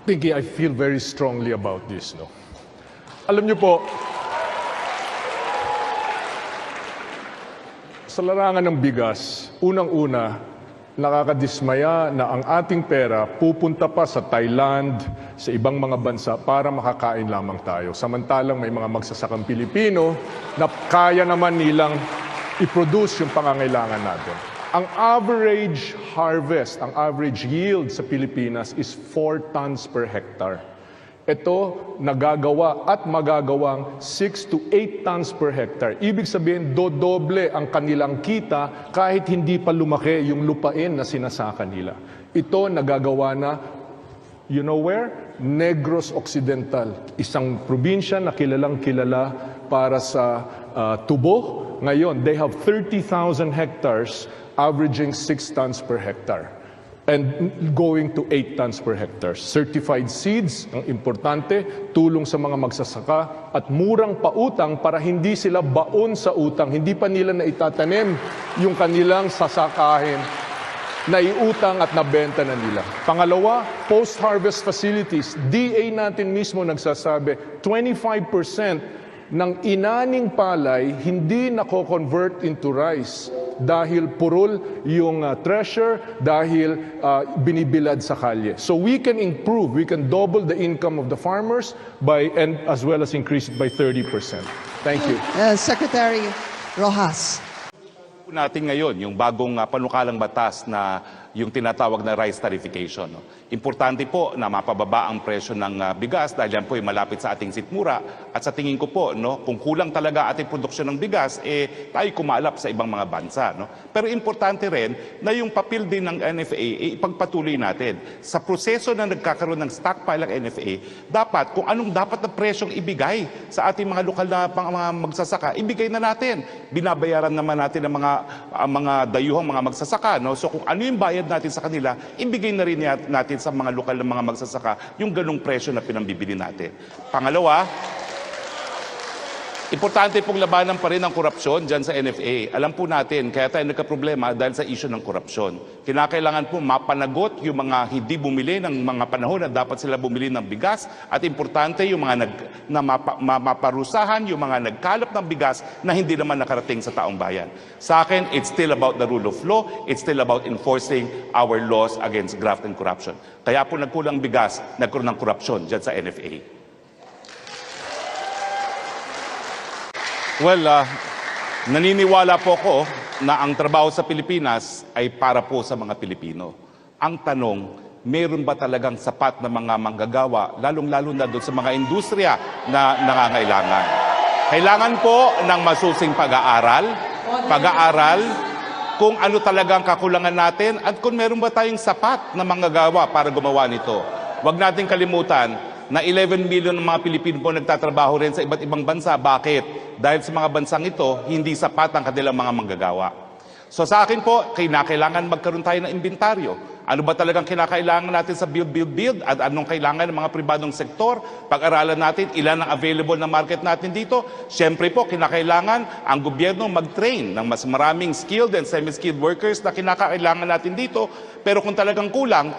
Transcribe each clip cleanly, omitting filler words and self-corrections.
thinking I feel very strongly about this. No? Alam niyo po, sa larangan ng bigas, unang-una, nakakadismaya na ang ating pera pupunta pa sa Thailand, sa ibang mga bansa para makakain lamang tayo. Samantalang may mga magsasakang Pilipino na kaya naman nilang i-produce yung pangangailangan natin. Ang average harvest, ang average yield sa Pilipinas is 4 tons per hectare. Ito nagagawa at magagawang 6 to 8 tons per hectare. Ibig sabihin, dodoble ang kanilang kita kahit hindi pa lumaki yung lupain na sinasaka nila. Ito nagagawa na, you know where? Negros Occidental. Isang probinsya na kilalang kilala para sa tubo. Ngayon, they have 30,000 hectares averaging 6 tons per hectare. And going to 8 tons per hectare. Certified seeds, ang importante, tulong sa mga magsasaka, at murang pautang para hindi sila baon sa utang. Hindi pa nila na itatanim yung kanilang sasakahin, naiutang at nabenta na nila. Pangalawa, post-harvest facilities. DA natin mismo nagsasabi, 25% ng inaning palay hindi nako-convert into rice dahil purol yung treasure, dahil binibilad sa kalye. So we can improve, we can double the income of the farmers and as well as increase it by 30%. Thank you. Secretary Roxas. Natin ngayon yung bagong panukalang batas na yung tinatawag na rice tariffication. No? Importante po na mapababa ang presyo ng bigas dahil yan po ay malapit sa ating sitmura, at sa tingin ko po, no, kung kulang talaga ating produksyon ng bigas, tayo kumalap sa ibang mga bansa. No? Pero importante rin na yung papel din ng NFA ipagpatuloy natin. Sa proseso na nagkakaroon ng stockpile ng NFA, dapat kung anong dapat na presyong ibigay sa ating mga lokal na mga magsasaka, ibigay na natin. Binabayaran naman natin ang mga dayuhang mga magsasaka. No? So kung ano yung bayad natin sa kanila, ibigay na rin natin sa mga lokal na mga magsasaka yung ganung presyo na pinambibili natin. Pangalawa, importante pong labanan pa rin ang korupsyon dyan sa NFA. Alam po natin, kaya tayo nagka-problema dahil sa issue ng korupsyon. Kinakailangan po mapanagot yung mga hindi bumili ng mga panahon na dapat sila bumili ng bigas, at importante yung mga maparusahan, yung mga nagkalap ng bigas na hindi naman nakarating sa taong bayan. Sa akin, it's still about the rule of law. It's still about enforcing our laws against graft and corruption. Kaya po nagkulang bigas, nagkaroon ng korupsyon dyan sa NFA. Well, naniniwala po ko na ang trabaho sa Pilipinas ay para po sa mga Pilipino. Ang tanong, mayroon ba talagang sapat na mga manggagawa, lalong-lalo na doon sa mga industriya na nangangailangan? Kailangan po ng masusing pag-aaral kung ano talagang kakulangan natin at kung meron ba tayong sapat na manggagawa para gumawa nito. Huwag nating kalimutan na 11 million ng mga Pilipino po nagtatrabaho rin sa iba't ibang bansa. Bakit? Dahil sa mga bansang ito, hindi sapat ang kanilang mga manggagawa. So sa akin po, kailangan magkaroon tayo ng inventaryo. Ano ba talagang kinakailangan natin sa build at anong kailangan ng mga pribadong sektor? Pag-aralan natin ilan ang available na market natin dito. Siyempre po, kinakailangan ang gobyerno mag-train ng mas maraming skilled and semi-skilled workers na kinakailangan natin dito. Pero kung talagang kulang,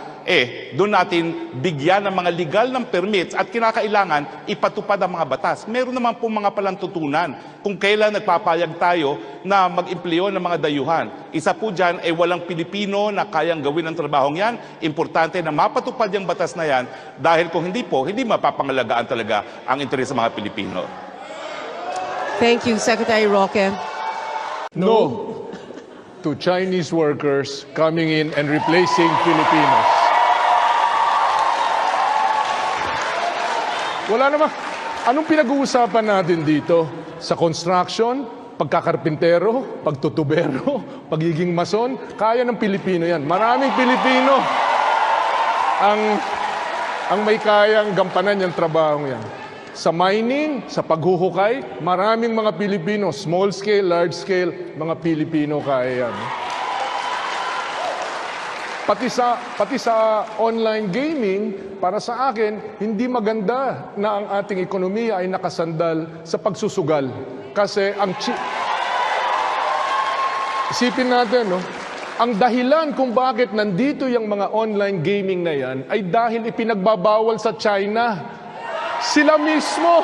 doon natin bigyan ng mga legal ng permits at kinakailangan ipatupad ang mga batas. Meron naman po mga palantutunan kung kailan nagpapayag tayo na mag-empleyo ng mga dayuhan. Isa po dyan ay walang Pilipino na kayang gawin ang trabahong yan. Importante na mapatupad yung batas na yan dahil kung hindi po, hindi mapapangalagaan talaga ang interes ng mga Pilipino. Thank you, Secretary Roque. No to Chinese workers coming in and replacing Filipinos. Wala naman. Anong pinag-uusapan natin dito? Sa construction, pagkakarpintero, pagtutubero, pagiging mason, kaya ng Pilipino yan. Maraming Pilipino ang may kayang gampanan yung trabahong yan. Sa mining, sa paghuhukay, maraming mga Pilipino, small scale, large scale, mga Pilipino kaya yan. Pati sa online gaming, para sa akin, hindi maganda na ang ating ekonomiya ay nakasandal sa pagsusugal. Kasi isipin natin, no? Ang dahilan kung bakit nandito yung mga online gaming na yan ay dahil ipinagbabawal sa China. Sila mismo.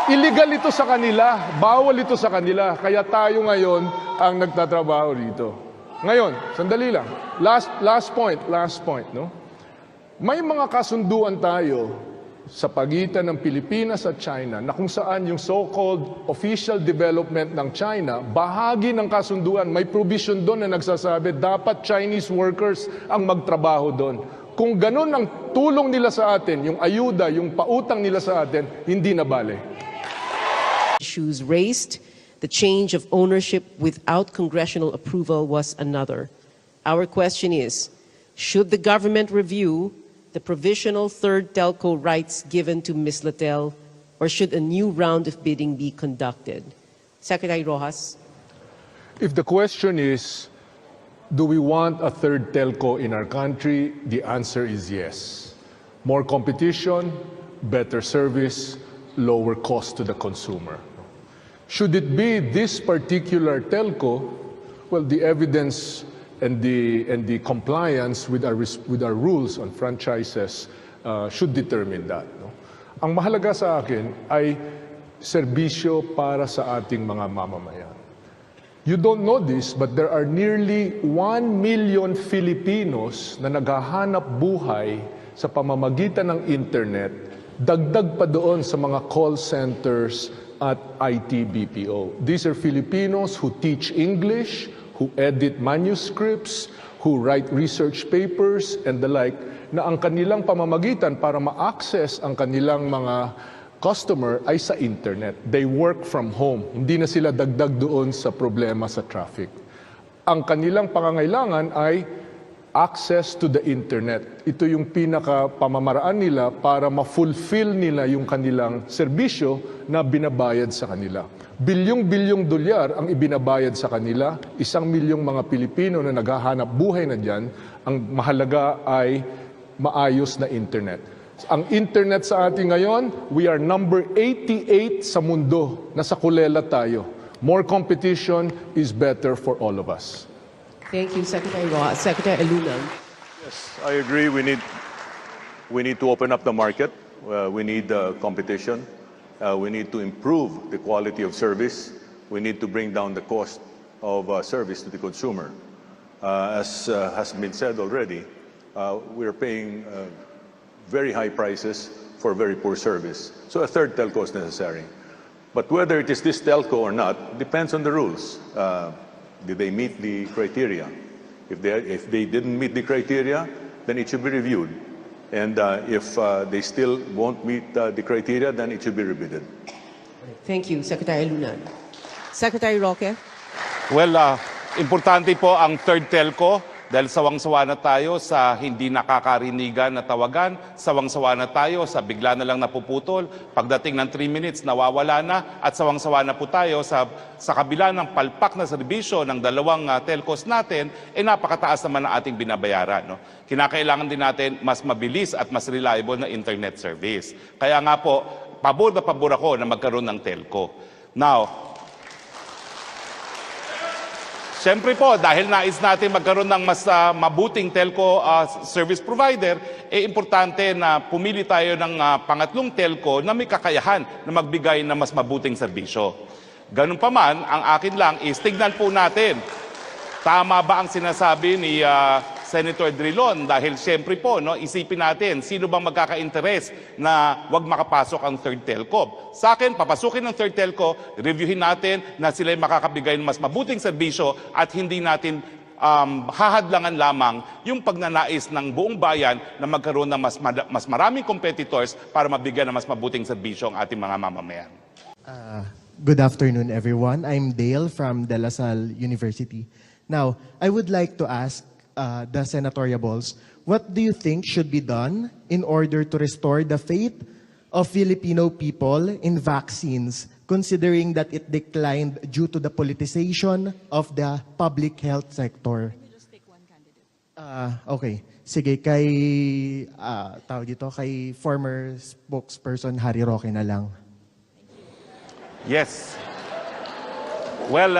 Illegal ito sa kanila. Bawal ito sa kanila. Kaya tayo ngayon ang nagtatrabaho dito. Ngayon, sandali lang. Last point, no? May mga kasunduan tayo sa pagitan ng Pilipinas at China na kung saan yung so-called official development ng China, bahagi ng kasunduan, may provision doon na nagsasabi dapat Chinese workers ang magtrabaho doon. Kung ganun ang tulong nila sa atin, yung ayuda, yung pautang nila sa atin, hindi na bale. Issues raised, the change of ownership without congressional approval was another. Our question is, should the government review the provisional third telco rights given to Ms. Latel, or should a new round of bidding be conducted? Secretary Rojas. If the question is, do we want a third telco in our country? The answer is yes. More competition, better service, lower cost to the consumer. Should it be this particular telco? Well, the evidence and the compliance with our rules on franchises should determine that. No? Ang mahalaga sa akin ay serbisyo para sa ating mga mamamayan. You don't know this, but there are nearly 1 million Filipinos na naghahanap buhay sa pamamagitan ng internet, dagdag pa doon sa mga call centers at IT BPO. These are Filipinos who teach English, who edit manuscripts, who write research papers, and the like, na ang kanilang pamamagitan para ma-access ang kanilang mga customer ay sa internet. They work from home. Hindi na sila dagdag doon sa problema sa traffic. Ang kanilang pangangailangan ay access to the internet. Ito yung pinaka-pamamaraan nila para ma-fulfill nila yung kanilang serbisyo na binabayad sa kanila. Bilyong-bilyong dolyar ang ibinabayad sa kanila. 1 milyong mga Pilipino na naghahanap buhay na dyan. Ang mahalaga ay maayos na internet. Ang internet sa atin ngayon, we are number 88 sa mundo. Nasa kulela tayo. More competition is better for all of us. Thank you, Secretary Rojas. Secretary Alunan. Yes, I agree. We need to open up the market. We need competition. We need to improve the quality of service. We need to bring down the cost of service to the consumer. As has been said already, we're paying very high prices for very poor service. So a third telco is necessary. But whether it is this telco or not depends on the rules. Did they meet the criteria? If they didn't meet the criteria, then it should be reviewed. And if they still won't meet the criteria, then it should be rebutted. Thank you, Secretary Alunan. Secretary Roque. Well, importante po ang third telco dahil sawang-sawa na tayo sa hindi nakakarinigan na tawagan, sawang-sawa na tayo sa bigla na lang napuputol, pagdating ng 3 minutes nawawala na, at sawang-sawa na po tayo sa kabila ng palpak na serbisyo ng dalawang telcos natin, napakataas naman ang ating binabayaran. No? Kinakailangan din natin mas mabilis at mas reliable na internet service. Kaya nga po, pabor na pabor ako na magkaroon ng telco. Now, siyempre po, dahil nais natin magkaroon ng mas mabuting telco service provider, importante na pumili tayo ng pangatlong telco na may kakayahan na magbigay ng mas mabuting serbisyo. Ganun pa man, ang akin lang is tignan po natin, tama ba ang sinasabi ni Senator Drilon? Dahil siyempre po, no, isipin natin, sino bang magkaka-interes na wag makapasok ang third telco? Sa akin, papasukin ng third telco, reviewin natin na sila'y makakabigay ng mas mabuting serbisyo at hindi natin hahadlangan lamang yung pagnanais ng buong bayan na magkaroon ng mas maraming competitors para mabigyan ng mas mabuting serbisyo ang ating mga mamamayan. Good afternoon, everyone. I'm Dale from De La Salle University. Now, I would like to ask the senatoriables, what do you think should be done in order to restore the faith of Filipino people in vaccines, considering that it declined due to the politicization of the public health sector? Let me just pick one candidate. Okay. Sige, kay former spokesperson Harry Roque na lang. Yes. Well,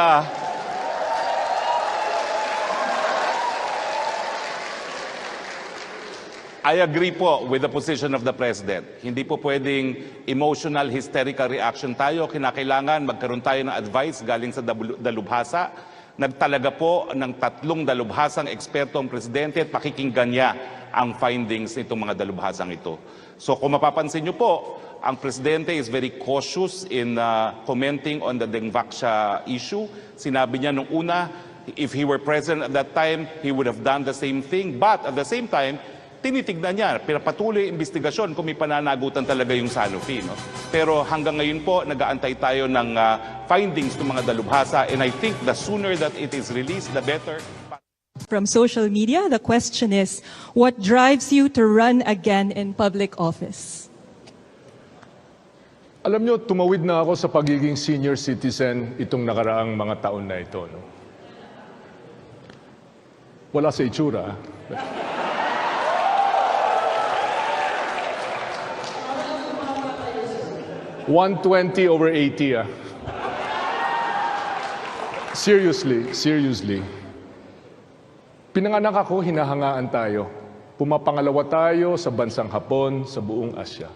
I agree po with the position of the President. Hindi po pwedeng emotional, hysterical reaction tayo. Kinakailangan magkaroon tayo ng advice galing sa dalubhasa. Nagtalaga po ng 3 dalubhasang eksperto ang Presidente at pakikinggan niya ang findings nitong mga dalubhasang ito. So kung mapapansin niyo po, ang Presidente is very cautious in commenting on the Dengvaksha issue. Sinabi niya nung una, if he were president at that time, he would have done the same thing. But at the same time, tinitignan niya, pinapatuloy investigasyon kung may pananagutan talaga yung Sanofi. No? Pero hanggang ngayon po, nag-aantay tayo ng findings ng mga dalubhasa, and I think the sooner that it is released, the better. From social media, the question is, what drives you to run again in public office? Alam nyo, tumawid na ako sa pagiging senior citizen itong nakaraang mga taon na ito. No? Wala sa itsura. 120/80. Seriously. Pinanganak ako, hinahangaan tayo. Pumapangalawa tayo sa bansang Hapon, sa buong Asya.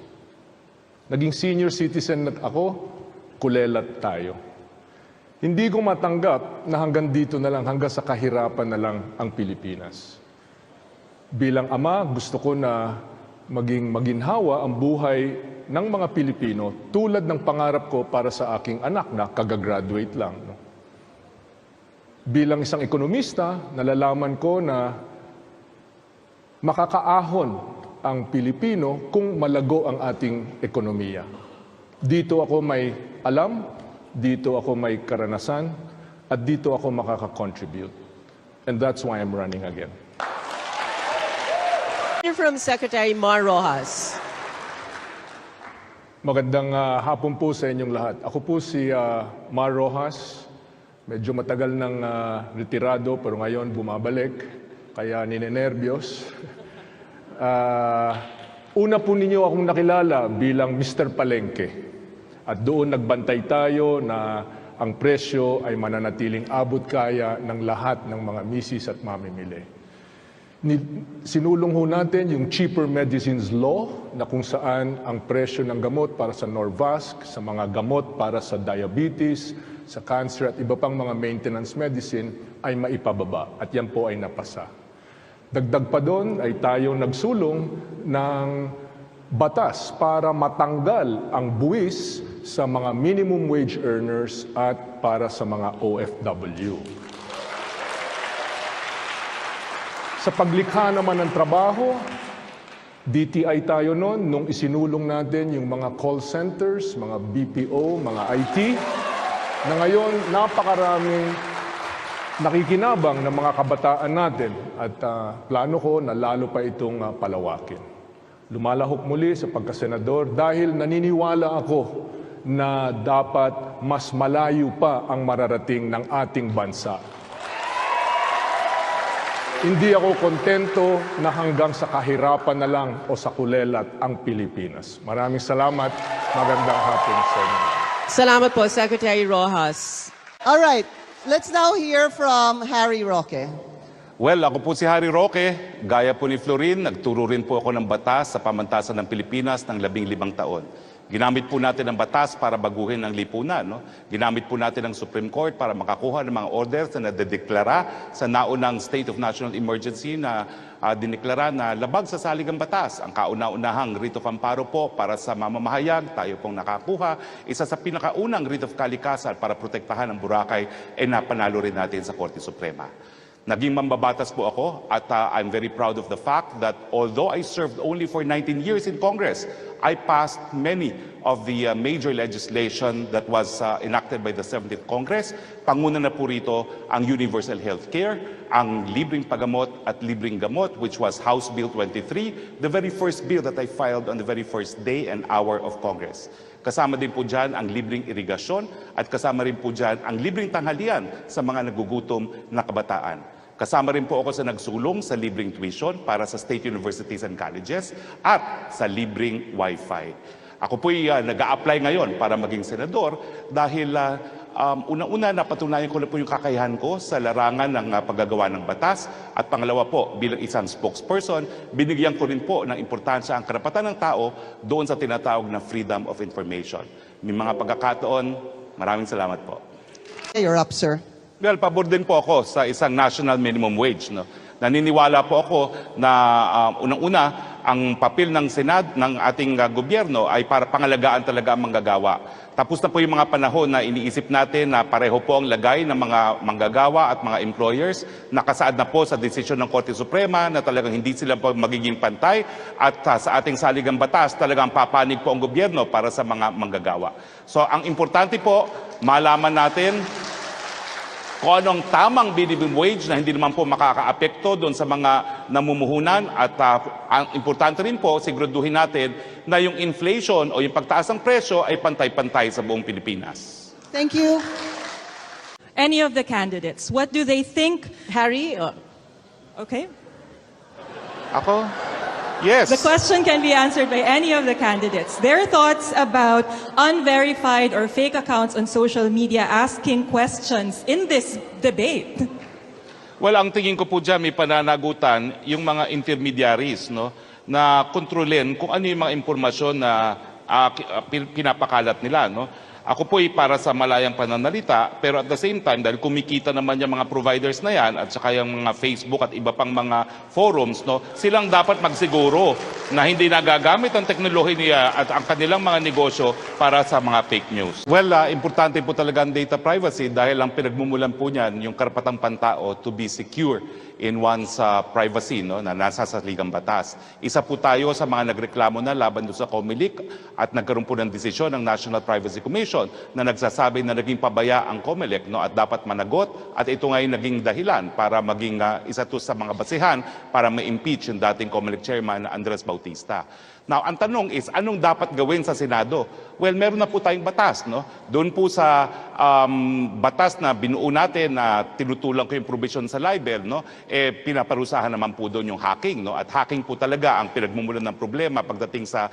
Naging senior citizen at ako, kulelat tayo. Hindi ko matanggap na hanggang dito na lang, hanggang sa kahirapan na lang ang Pilipinas. Bilang ama, gusto ko na maging maginhawa ang buhay ng mga Pilipino tulad ng pangarap ko para sa aking anak na kagagraduate lang. No? Bilang isang ekonomista, nalalaman ko na makakaahon ang Pilipino kung malago ang ating ekonomiya. Dito ako may alam, dito ako may karanasan, at dito ako makaka-contribute. And that's why I'm running again. From Secretary Mar Rojas. Magandang hapon po sa inyong lahat. Ako po si Mar Rojas. Medyo matagal nang retirado pero ngayon bumabalik. Kaya ninenervyos. Una po ninyo akong nakilala bilang Mr. Palengke. At doon nagbantay tayo na ang presyo ay mananatiling abot kaya ng lahat ng mga misis at mamimili. Sinulong ho natin yung Cheaper Medicines Law na kung saan ang presyo ng gamot para sa Norvasc, sa mga gamot para sa diabetes, sa cancer at iba pang mga maintenance medicine ay maipababa. At yan po ay napasa. Dagdag pa doon ay tayo nagsulong ng batas para matanggal ang buwis sa mga minimum wage earners at para sa mga OFW. Sa paglikha naman ng trabaho, DTI tayo noon nung isinulong natin yung mga call centers, mga BPO, mga IT, na ngayon napakaraming nakikinabang ng mga kabataan natin at plano ko na lalo pa itong palawakin. Lumalahok muli sa pagkasenador dahil naniniwala ako na dapat mas malayo pa ang mararating ng ating bansa. Hindi ako kontento na hanggang sa kahirapan na lang o sa kulelat ang Pilipinas. Maraming salamat. Magandang hapon sa inyo. Salamat po, Secretary Rojas. All right, let's now hear from Harry Roque. Well, ako po si Harry Roque. Gaya po ni Florin, nagturo rin po ako ng batas sa pamantasan ng Pilipinas ng 15 taon. Ginamit po natin ang batas para baguhin ang lipunan. No? Ginamit po natin ang Supreme Court para makakuha ng mga orders na nadedeklara sa naunang State of National Emergency na dineklara na labag sa saligang batas. Ang kauna-unahang writ of amparo po para sa mamamahayag, tayo pong nakakuha. Isa sa pinakaunang writ of kalikasan para protektahan ang Boracay ay napanalo rin natin sa Korte Suprema. Naging mambabatas po ako at I'm very proud of the fact that although I served only for 19 years in Congress, I passed many of the major legislation that was enacted by the 17th Congress. Panguna na po rito ang universal health care, ang libreng pagamot at libreng gamot, which was House Bill 23, the very first bill that I filed on the very first day and hour of Congress. Kasama din po dyan ang libreng irigasyon at kasama rin po dyan ang libreng tanghalian sa mga nagugutom na kabataan. Kasama rin po ako sa nagsulong sa libreng tuition para sa state universities and colleges at sa libreng Wi-Fi. Ako po'y nag-a-apply ngayon para maging senador dahil unang-una napatunayan ko na po yung kakayahan ko sa larangan ng paggagawa ng batas at pangalawa po bilang isang spokesperson, binigyan ko rin po ng importansya ang karapatan ng tao doon sa tinatawag na freedom of information. May mga pagkakataon, maraming salamat po. You're up, sir. Well, pabor din po ako sa isang national minimum wage. No? Naniniwala po ako na unang-una, ang papel ng ng ating gobyerno ay para pangalagaan talaga ang manggagawa. Tapos na po yung mga panahon na iniisip natin na pareho po ang lagay ng mga manggagawa at mga employers. Nakasaad na po sa desisyon ng Korte Suprema na talagang hindi sila po magiging pantay at sa ating saligang batas talagang papanig po ang gobyerno para sa mga manggagawa. So ang importante po, malaman natin kung anong tamang minimum wage na hindi naman po makakaapekto doon sa mga namumuhunan at ang importante rin po, siguraduhin natin na yung inflation o yung pagtaas ng presyo ay pantay-pantay sa buong Pilipinas. Thank you. Any of the candidates, what do they think? Harry, Okay. Ako? Yes. The question can be answered by any of the candidates. Their thoughts about unverified or fake accounts on social media asking questions in this debate. Well, ang tingin ko po dyan, may pananagutan yung mga intermediaries, no, na kontrolin kung ano yung mga impormasyon na pinapakalat nila. No. Ako po ay para sa malayang pananalita, pero at the same time, dahil kumikita naman yung mga providers na yan, at saka yung mga Facebook at iba pang mga forums, no, silang dapat magsiguro na hindi nagagamit ang teknolohiya at ang kanilang mga negosyo para sa mga fake news. Well, importante po talaga ang data privacy dahil ang pinagmumulan po niyan yung karapatang pantao to be secure in one's privacy, no, na nasa saligang batas. Isa po tayo sa mga nagreklamo na laban doon sa COMELEC at nagkaroon po ng desisyon ng National Privacy Commission na nagsasabi na naging pabaya ang COMELEC, no, at dapat managot at ito ngayon naging dahilan para maging isa to sa mga basihan para ma-impeach yung dating COMELEC chairman Andres Bautista. Now, ang tanong is, anong dapat gawin sa Senado? Well, meron na po tayong batas, no? Doon po sa batas na binuo natin na tinutulang ko yung provision sa libel, no? Pinaparusahan naman po doon yung hacking, no? At hacking po talaga ang pinagmumulan ng problema pagdating sa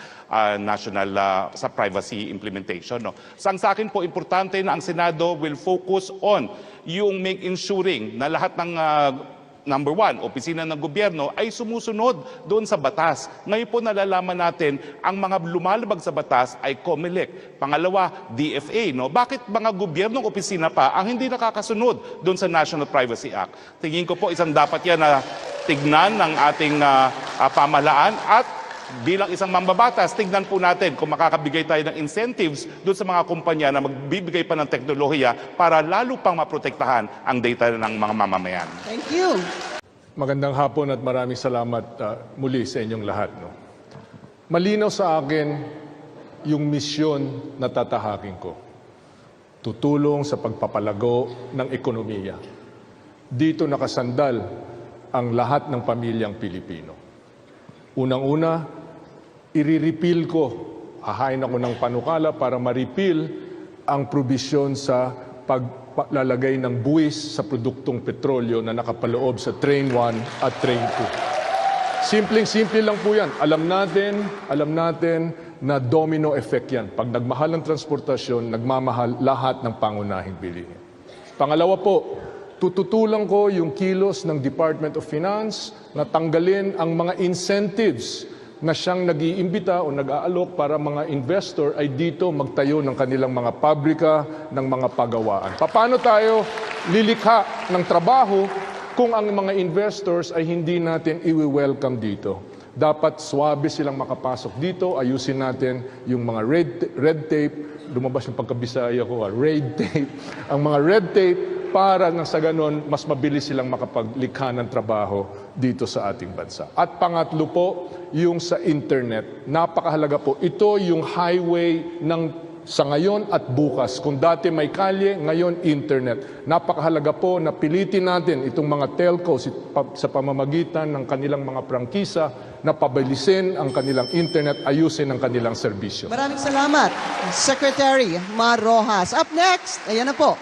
national sa privacy implementation, no? Sa akin po importante na ang Senado will focus on yung make ensuring na lahat ng number one, opisina ng gobyerno ay sumusunod doon sa batas. Ngayon po nalalaman natin ang mga lumalabag sa batas ay COMELEC. Pangalawa, DFA. No? Bakit mga gobyernong opisina pa ang hindi nakakasunod doon sa National Privacy Act? Tingin ko po isang dapat yan na tignan ng ating pamahalaan at bilang isang mambabatas, tignan po natin kung makakabigay tayo ng incentives doon sa mga kumpanya na magbibigay pa ng teknolohiya para lalo pang maprotektahan ang data ng mga mamamayan. Thank you. Magandang hapon at maraming salamat muli sa inyong lahat. No? Malinaw sa akin yung misyon na tatahakin ko. Tutulong sa pagpapalago ng ekonomiya. Dito nakasandal ang lahat ng pamilyang Pilipino. Unang-una, i-repeal ko, hahain ako ng panukala para ma-repeal ang probisyon sa paglalagay ng buwis sa produktong petrolyo na nakapaloob sa Train 1 at Train 2. Simpleng-simple lang po yan. Alam natin na domino effect yan. Pag nagmahal ang transportasyon, nagmamahal lahat ng pangunahing bilihin. Pangalawa po, tututulan ko yung kilos ng Department of Finance na tanggalin ang mga incentives na siyang nag-iimbita o nag-aalok para mga investor ay dito magtayo ng kanilang mga pabrika, ng mga pagawaan. Paano tayo lilikha ng trabaho kung ang mga investors ay hindi natin i-welcome dito? Dapat swabe silang makapasok dito, ayusin natin yung mga red tape, lumabas yung pagkabisaya ko, red tape, ang mga red tape, para nang sa ganon, mas mabilis silang makapaglikha ng trabaho dito sa ating bansa. At pangatlo po, yung sa internet. Napakahalaga po. Ito yung highway ng sa ngayon at bukas. Kung dati may kalye, ngayon internet. Napakahalaga po na pilitin natin itong mga telcos sa pamamagitan ng kanilang mga prangkisa na pabilisin ang kanilang internet, ayusin ang kanilang serbisyo. Maraming salamat, Secretary Mar Rojas. Up next, ayan na po.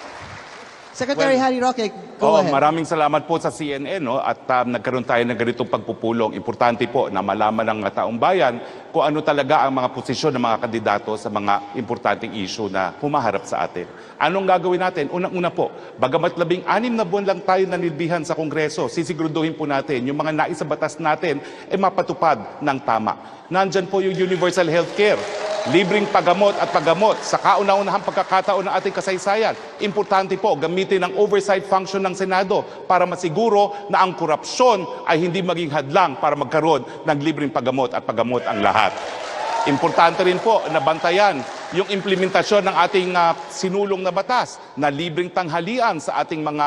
Secretary Well, Harry Roque, go ahead. Maraming salamat po sa CNN at nagkaroon tayo ng ganitong pagpupulong. Importante po na malaman ng taong bayan kung ano talaga ang mga posisyon ng mga kandidato sa mga importanteng issue na humaharap sa atin. Anong gagawin natin? Unang-una po, bagamat 16 na buwan lang tayo nanilbihan sa Kongreso, sisiguraduhin po natin yung mga nais sa batas natin ay mapatupad ng tama. Nandyan po yung universal healthcare, libreng paggamot at paggamot sa kauna-unahang pagkakataon ng ating kasaysayan. Importante po gamitin ang oversight function ng Senado para masiguro na ang korupsyon ay hindi maging hadlang para magkaroon ng libreng paggamot at paggamot ang lahat. Importante rin po na bantayan yung implementasyon ng ating sinulong na batas na libreng tanghalian sa ating mga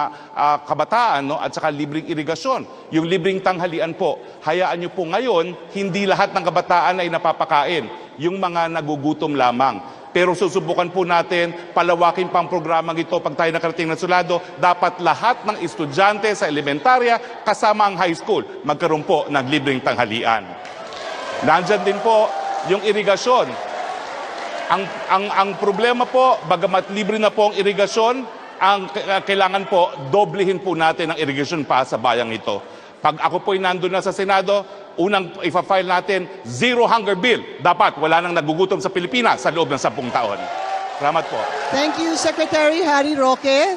kabataan, no? At saka libreng irigasyon. Yung libreng tanghalian po, hayaan nyo po ngayon, hindi lahat ng kabataan ay napapakain. Yung mga nagugutom lamang. Pero susubukan po natin, palawakin pang programang ito pag tayo nakarating ng sulado, dapat lahat ng estudyante sa elementarya kasama ang high school magkaroon po ng libreng tanghalian. Nandyan din po yung irigasyon. Ang problema po, bagamat libre na po ang irigasyon, ang kailangan po, doblehin po natin ang irigasyon pa sa bayang ito. Pag ako po'y nandun na sa Senado, unang ipa-file natin, zero hunger bill. Dapat wala nang nagugutom sa Pilipinas sa loob ng 10 taon. Salamat po. Thank you, Secretary Harry Roque.